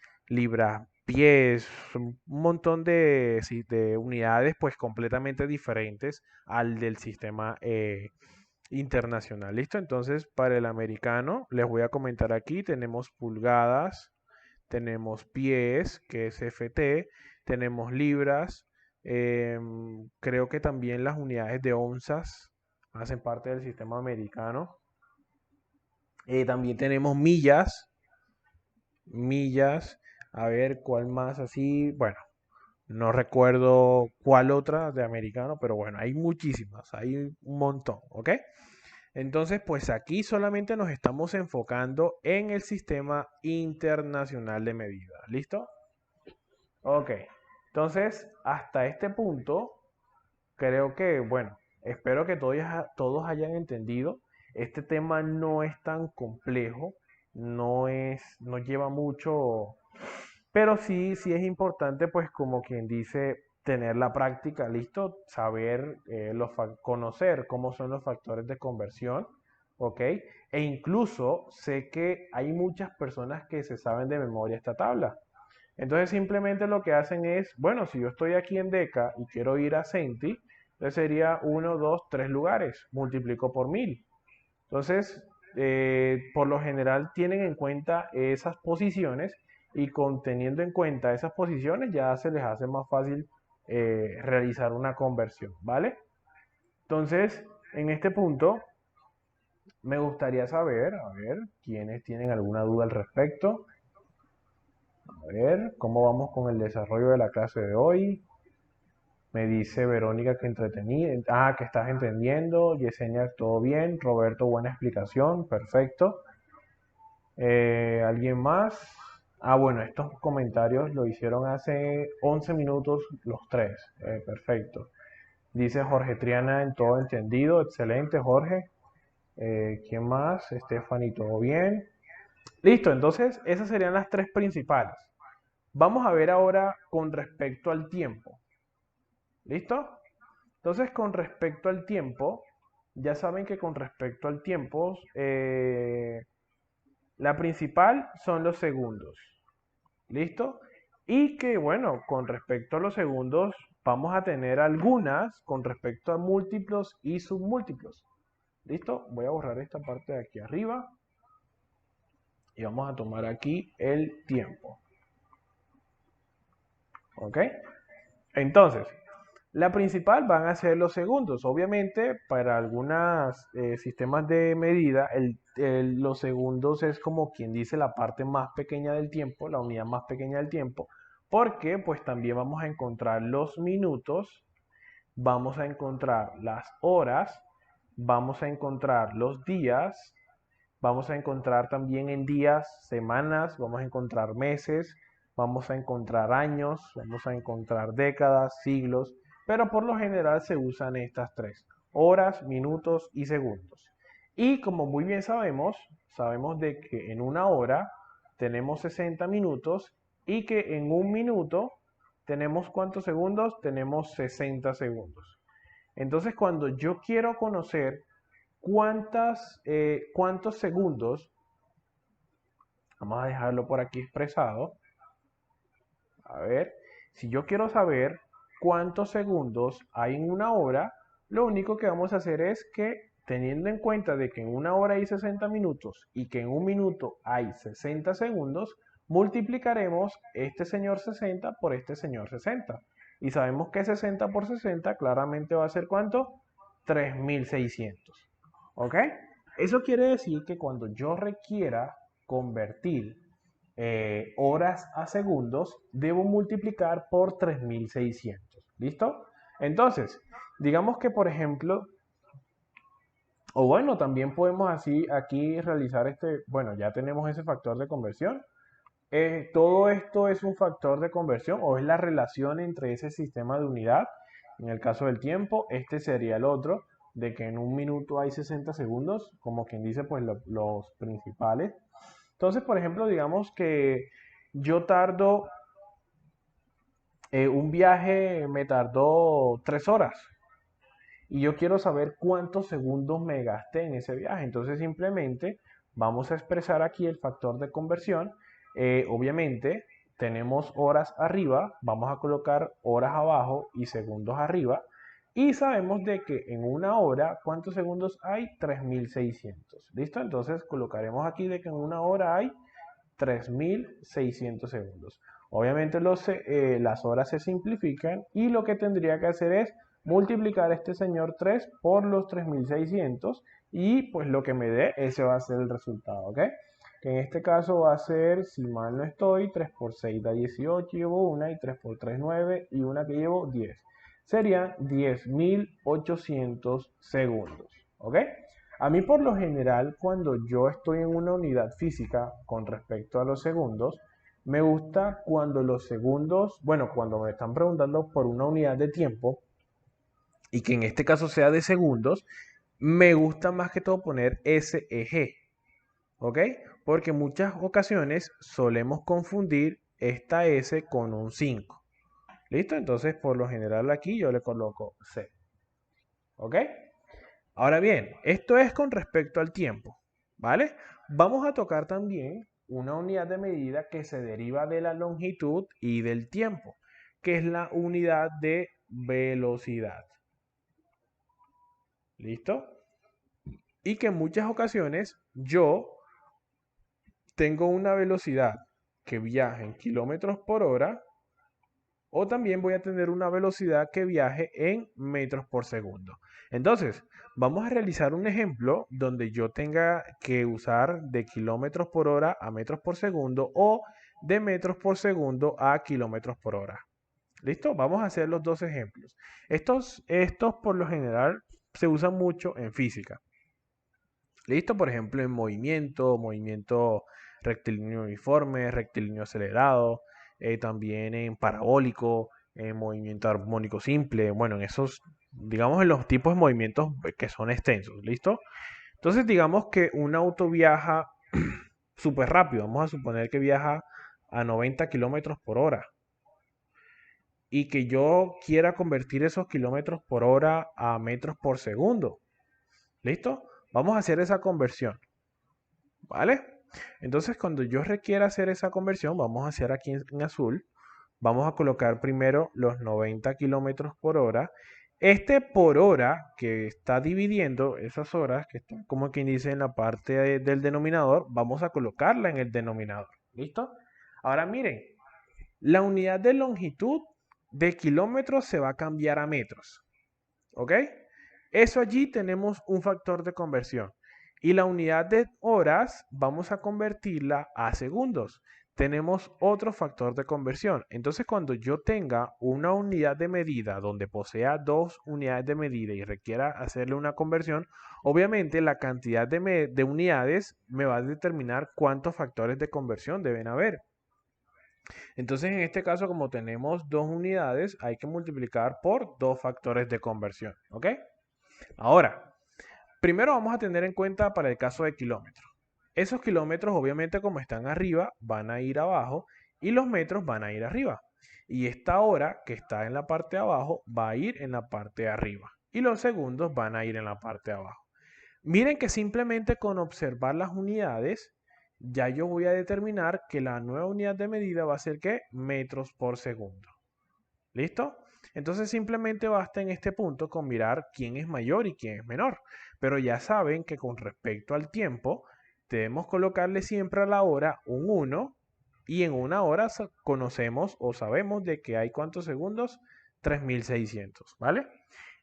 pies, un montón de, sí, de unidades pues completamente diferentes al del sistema internacional. ¿Listo? Entonces para el americano les voy a comentar aquí, tenemos pulgadas, tenemos pies, que es FT, tenemos libras, creo que también las unidades de onzas hacen parte del sistema americano. También tenemos millas, a ver cuál más así, bueno. No recuerdo cuál otra de americano, pero bueno, hay muchísimas, hay un montón, ¿ok? Entonces, pues aquí solamente nos estamos enfocando en el sistema internacional de medida. ¿Listo? Ok. Entonces, hasta este punto, creo que, bueno, espero que todos hayan entendido. Este tema no es tan complejo, no lleva mucho, pero sí es importante, pues como quien dice, tener la práctica, listo, saber, conocer cómo son los factores de conversión, ¿ok? E incluso sé que hay muchas personas que se saben de memoria esta tabla. Entonces simplemente lo que hacen es, bueno, si yo estoy aquí en Deca y quiero ir a Centi, entonces sería uno, 2, 3 lugares, multiplico por 1000. Entonces, por lo general tienen en cuenta esas posiciones y teniendo en cuenta esas posiciones ya se les hace más fácil realizar una conversión, ¿vale? Entonces, en este punto, me gustaría saber, a ver, quiénes tienen alguna duda al respecto. A ver, ¿cómo vamos con el desarrollo de la clase de hoy? Me dice Verónica que que estás entendiendo. Yesenia, todo bien. Roberto, buena explicación. Perfecto. ¿Alguien más? Ah, bueno, estos comentarios lo hicieron hace 11 minutos los tres. Perfecto. Dice Jorge Triana en todo entendido. Excelente, Jorge. ¿Quién más? Stephanie, todo bien. Listo, entonces esas serían las tres principales. Vamos a ver ahora con respecto al tiempo. ¿Listo? Entonces, con respecto al tiempo, ya saben que con respecto al tiempo, la principal son los segundos. ¿Listo? Y que bueno, con respecto a los segundos, vamos a tener algunas con respecto a múltiplos y submúltiplos. ¿Listo? Voy a borrar esta parte de aquí arriba y vamos a tomar aquí el tiempo. ¿Ok? Entonces, la principal van a ser los segundos. Obviamente, para algunos sistemas de medida, los segundos es como quien dice la parte más pequeña del tiempo, la unidad más pequeña del tiempo, porque pues también vamos a encontrar los minutos, vamos a encontrar las horas, vamos a encontrar los días, vamos a encontrar también en días, semanas, vamos a encontrar meses, vamos a encontrar años, vamos a encontrar décadas, siglos, pero por lo general se usan estas tres, horas, minutos y segundos. Y como muy bien sabemos de que en una hora tenemos 60 minutos y que en un minuto tenemos ¿cuántos segundos? Tenemos 60 segundos. Entonces cuando yo quiero conocer cuántos segundos, vamos a dejarlo por aquí expresado, a ver, si yo quiero saber cuántos segundos hay en una hora, lo único que vamos a hacer es que teniendo en cuenta de que en una hora hay 60 minutos y que en un minuto hay 60 segundos, multiplicaremos este señor 60 por este señor 60. Y sabemos que 60 por 60 claramente va a ser ¿cuánto? 3600. ¿Ok? Eso quiere decir que cuando yo requiera convertir horas a segundos, debo multiplicar por 3600. ¿Listo? Entonces, digamos que por ejemplo, o bueno, también podemos así aquí realizar bueno, ya tenemos ese factor de conversión. Todo esto es un factor de conversión o es la relación entre ese sistema de unidad. En el caso del tiempo, este sería el otro, de que en un minuto hay 60 segundos, como quien dice, pues los principales. Entonces, por ejemplo, digamos que yo tardo, un viaje me tardó 3 horas y yo quiero saber cuántos segundos me gasté en ese viaje. Entonces, simplemente vamos a expresar aquí el factor de conversión. Obviamente, tenemos horas arriba, vamos a colocar horas abajo y segundos arriba. Y sabemos de que en una hora, ¿cuántos segundos hay? 3600. ¿Listo? Entonces colocaremos aquí de que en una hora hay 3600 segundos. Obviamente las horas se simplifican y lo que tendría que hacer es multiplicar este señor 3 por los 3600 y pues lo que me dé, ese va a ser el resultado, ¿ok? que en este caso va a ser, si mal no estoy, 3 por 6 da 18, llevo una, y 3 por 3, 9, y una que llevo 10. Serían 10.800 segundos, ¿ok? A mí por lo general, cuando yo estoy en una unidad física con respecto a los segundos, me gusta cuando los segundos, bueno, cuando me están preguntando por una unidad de tiempo, y que en este caso sea de segundos, me gusta más que todo poner SEG, ¿ok? Porque en muchas ocasiones solemos confundir esta S con un 5. ¿Listo? Entonces, por lo general aquí yo le coloco C. ¿Ok? Ahora bien, esto es con respecto al tiempo, ¿vale? Vamos a tocar también una unidad de medida que se deriva de la longitud y del tiempo, que es la unidad de velocidad. ¿Listo? Y que en muchas ocasiones yo tengo una velocidad que viaja en kilómetros por hora o también voy a tener una velocidad que viaje en metros por segundo. Entonces, vamos a realizar un ejemplo donde yo tenga que usar de kilómetros por hora a metros por segundo o de metros por segundo a kilómetros por hora. ¿Listo? Vamos a hacer los dos ejemplos. Estos por lo general se usan mucho en física. ¿Listo? Por ejemplo, en movimiento rectilíneo uniforme, rectilíneo acelerado, también en parabólico, en movimiento armónico simple, bueno, en esos, digamos, en los tipos de movimientos que son extensos, ¿listo? Entonces, digamos que un auto viaja súper rápido, vamos a suponer que viaja a 90 kilómetros por hora y que yo quiera convertir esos kilómetros por hora a metros por segundo, ¿listo? Vamos a hacer esa conversión. ¿Vale? Entonces, cuando yo requiera hacer esa conversión, vamos a hacer aquí en azul, vamos a colocar primero los 90 kilómetros por hora. Este por hora que está dividiendo esas horas, que está como quien dice en la parte del denominador, vamos a colocarla en el denominador. ¿Listo? Ahora miren, la unidad de longitud de kilómetros se va a cambiar a metros. ¿Ok? Eso allí tenemos un factor de conversión. Y la unidad de horas vamos a convertirla a segundos. Tenemos otro factor de conversión. Entonces, cuando yo tenga una unidad de medida donde posea dos unidades de medida y requiera hacerle una conversión, obviamente la cantidad de unidades me va a determinar cuántos factores de conversión deben haber. Entonces, en este caso, como tenemos dos unidades, hay que multiplicar por dos factores de conversión. ¿Ok? Ahora, primero vamos a tener en cuenta para el caso de kilómetros. Esos kilómetros, obviamente, como están arriba, van a ir abajo y los metros van a ir arriba. Y esta hora que está en la parte de abajo va a ir en la parte de arriba. Y los segundos van a ir en la parte de abajo. Miren que simplemente con observar las unidades, ya yo voy a determinar que la nueva unidad de medida va a ser ¿qué? Metros por segundo. ¿Listo? Entonces simplemente basta en este punto con mirar quién es mayor y quién es menor. Pero ya saben que con respecto al tiempo, debemos colocarle siempre a la hora un 1 y en una hora conocemos o sabemos de que hay cuántos segundos, 3600, ¿vale?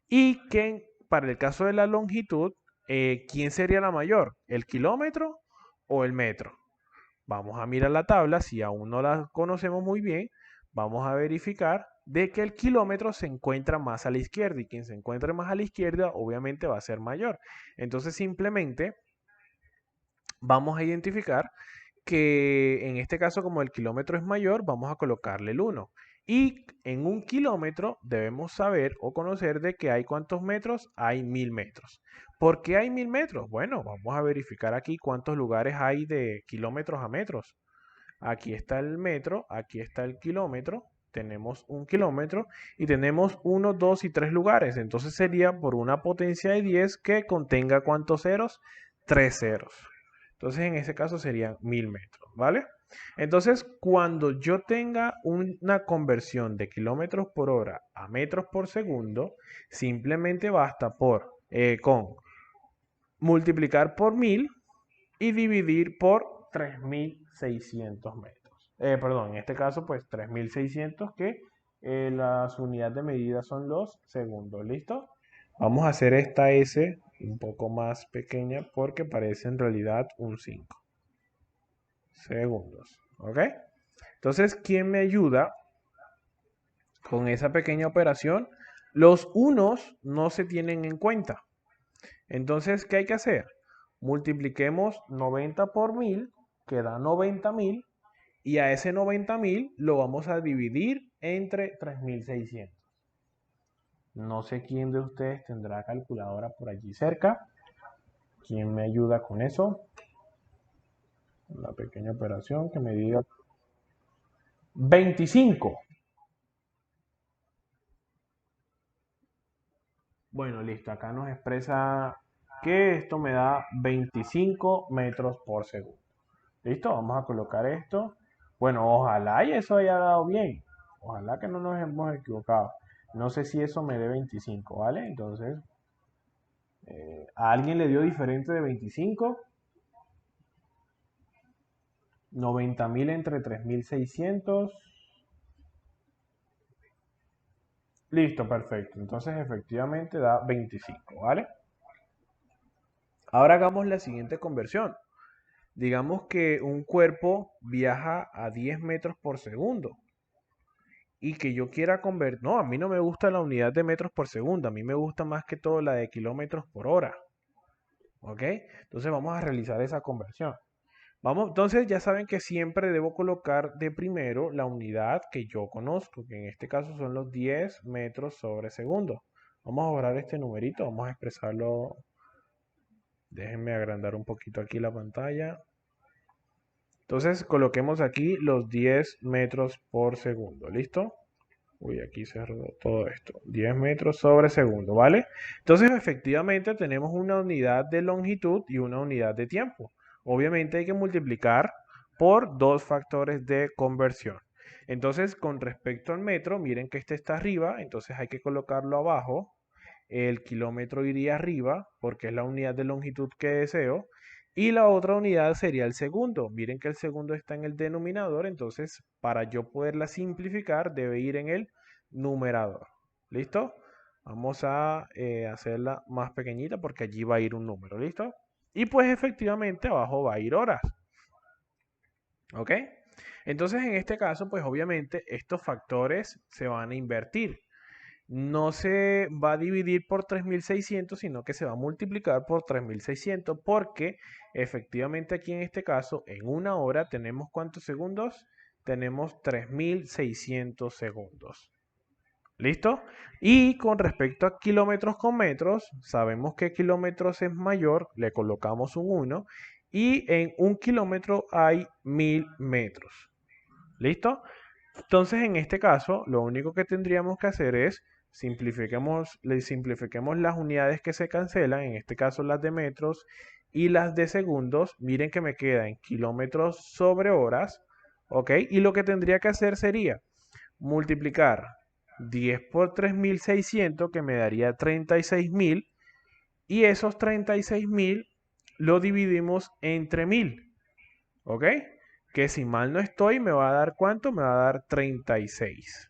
Y que para el caso de la longitud, ¿quién sería la mayor? ¿El kilómetro o el metro? Vamos a mirar la tabla, si aún no la conocemos muy bien, vamos a verificar de que el kilómetro se encuentra más a la izquierda y quien se encuentre más a la izquierda obviamente va a ser mayor. Entonces simplemente vamos a identificar que en este caso como el kilómetro es mayor, vamos a colocarle el 1. Y en un kilómetro debemos saber o conocer de que hay cuántos metros, hay 1000 metros. ¿Por qué hay 1000 metros? Bueno, vamos a verificar aquí cuántos lugares hay de kilómetros a metros. Aquí está el metro, aquí está el kilómetro, tenemos un kilómetro y tenemos 1, 2 y 3 lugares. Entonces sería por una potencia de 10 que contenga ¿cuántos ceros? 3 ceros. Entonces en ese caso serían 1000 metros, ¿vale? Entonces cuando yo tenga una conversión de kilómetros por hora a metros por segundo, simplemente basta con multiplicar por 1000 y dividir por 3600 metros. Perdón, en este caso pues 3600 que las unidades de medida son los segundos, ¿listo? Vamos a hacer esta S un poco más pequeña porque parece en realidad un 5. segundos. ¿Ok? Entonces, ¿quién me ayuda con esa pequeña operación? Los unos no se tienen en cuenta. Entonces, ¿qué hay que hacer? Multipliquemos 90 por 1000, que da 90.000, y a ese 90.000 lo vamos a dividir entre 3600. No sé quién de ustedes tendrá calculadora por allí cerca. ¿Quién me ayuda con eso? La pequeña operación que me diga 25. Bueno, listo. Acá nos expresa que esto me da 25 metros por segundo. ¿Listo? Vamos a colocar esto. Bueno, ojalá y eso haya dado bien. Ojalá que no nos hemos equivocado. No sé si eso me dé 25, ¿vale? Entonces, ¿a alguien le dio diferente de 25? 90.000 entre 3600. Listo, perfecto. Entonces, efectivamente da 25, ¿vale? Ahora hagamos la siguiente conversión. Digamos que un cuerpo viaja a 10 metros por segundo y que yo quiera convertir. No, a mí no me gusta la unidad de metros por segundo, a mí me gusta más que todo la de kilómetros por hora. ¿Ok? Entonces vamos a realizar esa conversión. Vamos, entonces ya saben que siempre debo colocar de primero la unidad que yo conozco, que en este caso son los 10 metros sobre segundo. Vamos a borrar este numerito, vamos a expresarlo. Déjenme agrandar un poquito aquí la pantalla. Entonces coloquemos aquí los 10 metros por segundo, ¿listo? Uy, aquí se rodó todo esto. 10 metros sobre segundo, ¿vale? Entonces efectivamente tenemos una unidad de longitud y una unidad de tiempo. Obviamente hay que multiplicar por dos factores de conversión. Entonces con respecto al metro, miren que este está arriba, entonces hay que colocarlo abajo. El kilómetro iría arriba porque es la unidad de longitud que deseo. Y la otra unidad sería el segundo. Miren que el segundo está en el denominador, entonces para yo poderla simplificar debe ir en el numerador. ¿Listo? Vamos a hacerla más pequeñita porque allí va a ir un número. ¿Listo? Y pues efectivamente abajo va a ir horas. ¿Ok? Entonces en este caso pues obviamente estos factores se van a invertir. No se va a dividir por 3600, sino que se va a multiplicar por 3600 porque efectivamente aquí en este caso, en una hora tenemos ¿cuántos segundos? Tenemos 3600 segundos. ¿Listo? Y con respecto a kilómetros con metros, sabemos que kilómetros es mayor, le colocamos un 1 y en un kilómetro hay 1000 metros. ¿Listo? Entonces, en este caso, lo único que tendríamos que hacer es simplifiquemos las unidades que se cancelan, en este caso las de metros y las de segundos. Miren que me queda en kilómetros sobre horas, ¿ok? Y lo que tendría que hacer sería multiplicar 10 por 3600, que me daría 36.000, y esos 36.000 lo dividimos entre 1000, ¿ok? Que si mal no estoy, me va a dar ¿cuánto? Me va a dar 36.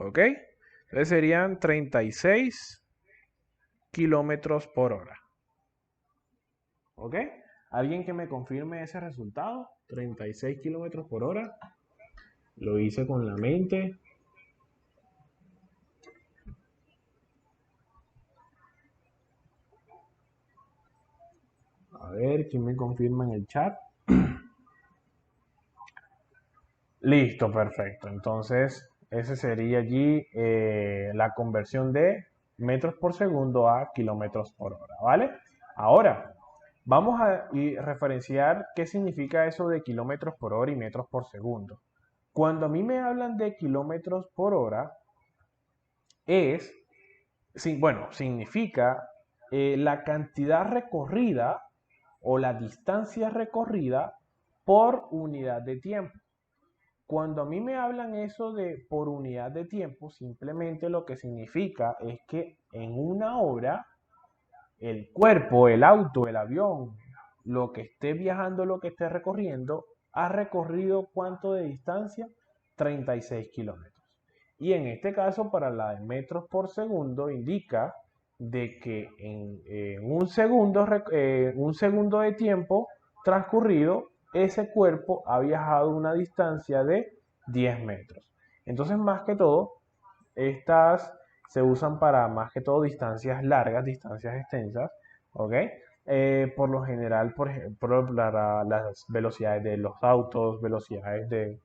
¿Ok? Entonces serían 36 kilómetros por hora. ¿Ok? ¿Alguien que me confirme ese resultado? 36 kilómetros por hora. Lo hice con la mente. A ver, ¿quién me confirma en el chat? Listo, perfecto. Entonces, ese sería allí la conversión de metros por segundo a kilómetros por hora, ¿vale? Ahora, vamos a referenciar qué significa eso de kilómetros por hora y metros por segundo. Cuando a mí me hablan de kilómetros por hora, es, bueno, significa la cantidad recorrida o la distancia recorrida por unidad de tiempo. Cuando a mí me hablan eso de por unidad de tiempo, simplemente lo que significa es que en una hora el cuerpo, el auto, el avión, lo que esté viajando, lo que esté recorriendo, ha recorrido ¿cuánto de distancia? 36 kilómetros. Y en este caso, para la de metros por segundo, indica de que en un segundo de tiempo transcurrido, ese cuerpo ha viajado una distancia de 10 metros. Entonces, más que todo, estas se usan para más que todo distancias largas, distancias extensas, ¿ok? Por lo general, por ejemplo, para las velocidades de los autos, velocidades de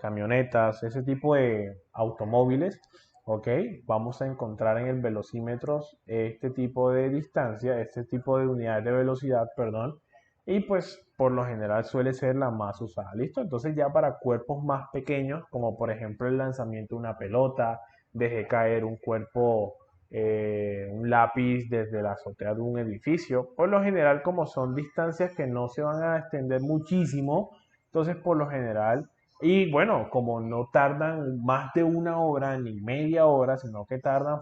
camionetas, ese tipo de automóviles, ¿ok? Vamos a encontrar en el velocímetro este tipo de distancia, este tipo de unidades de velocidad, perdón, y pues por lo general suele ser la más usada, ¿listo? Entonces ya para cuerpos más pequeños, como por ejemplo el lanzamiento de una pelota, deje caer un cuerpo, un lápiz desde la azotea de un edificio. Por lo general, como son distancias que no se van a extender muchísimo, entonces por lo general, y bueno, como no tardan más de una hora ni media hora, sino que tardan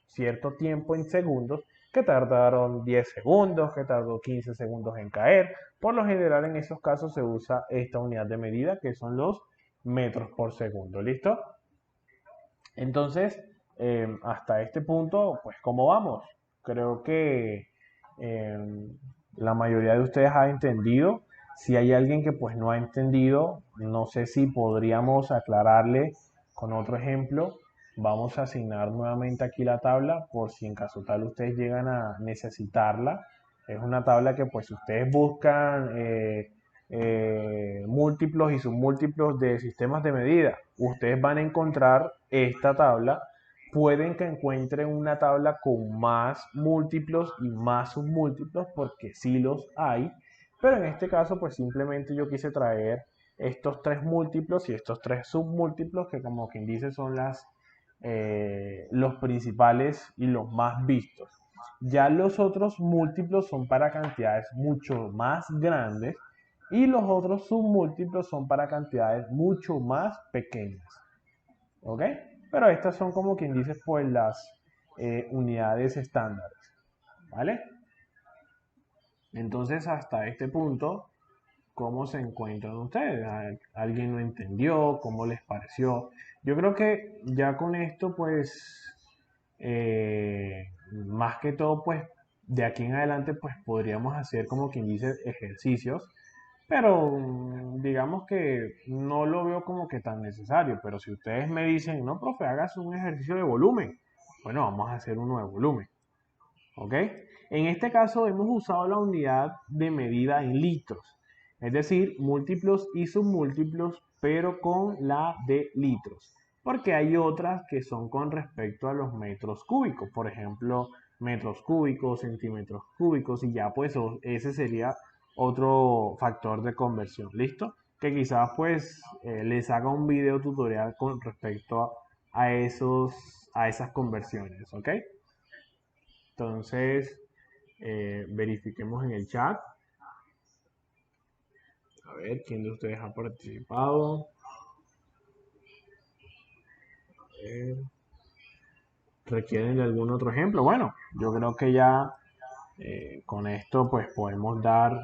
cierto tiempo en segundos, que tardaron 10 segundos, que tardó 15 segundos en caer. Por lo general en esos casos se usa esta unidad de medida que son los metros por segundo. ¿Listo? Entonces, hasta este punto, pues, ¿cómo vamos? Creo que eh, la mayoría de ustedes ha entendido. Si hay alguien que pues no ha entendido, no sé si podríamos aclararle con otro ejemplo. Vamos a asignar nuevamente aquí la tabla por si en caso tal ustedes llegan a necesitarla. Es una tabla que pues si ustedes buscan múltiplos y submúltiplos de sistemas de medida, ustedes van a encontrar esta tabla. Pueden que encuentren una tabla con más múltiplos y más submúltiplos porque sí los hay, pero en este caso pues simplemente yo quise traer estos tres múltiplos y estos tres submúltiplos que como quien dice son los principales y los más vistos. Ya los otros múltiplos son para cantidades mucho más grandes y los otros submúltiplos son para cantidades mucho más pequeñas. ¿Ok? Pero estas son como quien dice pues las unidades estándares. ¿Vale? Entonces hasta este punto, ¿cómo se encuentran ustedes? ¿Alguien lo entendió? ¿Cómo les pareció? Yo creo que ya con esto pues más que todo pues de aquí en adelante pues podríamos hacer como quien dice ejercicios, pero digamos que no lo veo como que tan necesario. Pero si ustedes me dicen, no, profe, hagas un ejercicio de volumen, bueno, vamos a hacer uno de volumen. ¿Ok? En este caso hemos usado la unidad de medida en litros, es decir, múltiplos y submúltiplos, pero con la de litros, porque hay otras que son con respecto a los metros cúbicos, por ejemplo, metros cúbicos, centímetros cúbicos, y ya pues ese sería otro factor de conversión, ¿listo? Que quizás pues les haga un video tutorial con respecto a esas conversiones, ¿ok? Entonces, verifiquemos en el chat. A ver, ¿quién de ustedes ha participado? A ver, ¿requieren de algún otro ejemplo? Bueno, yo creo que ya con esto pues podemos dar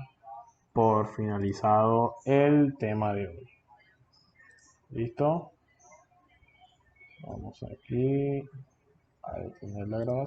por finalizado el tema de hoy. ¿Listo? Vamos aquí a detener la grabación.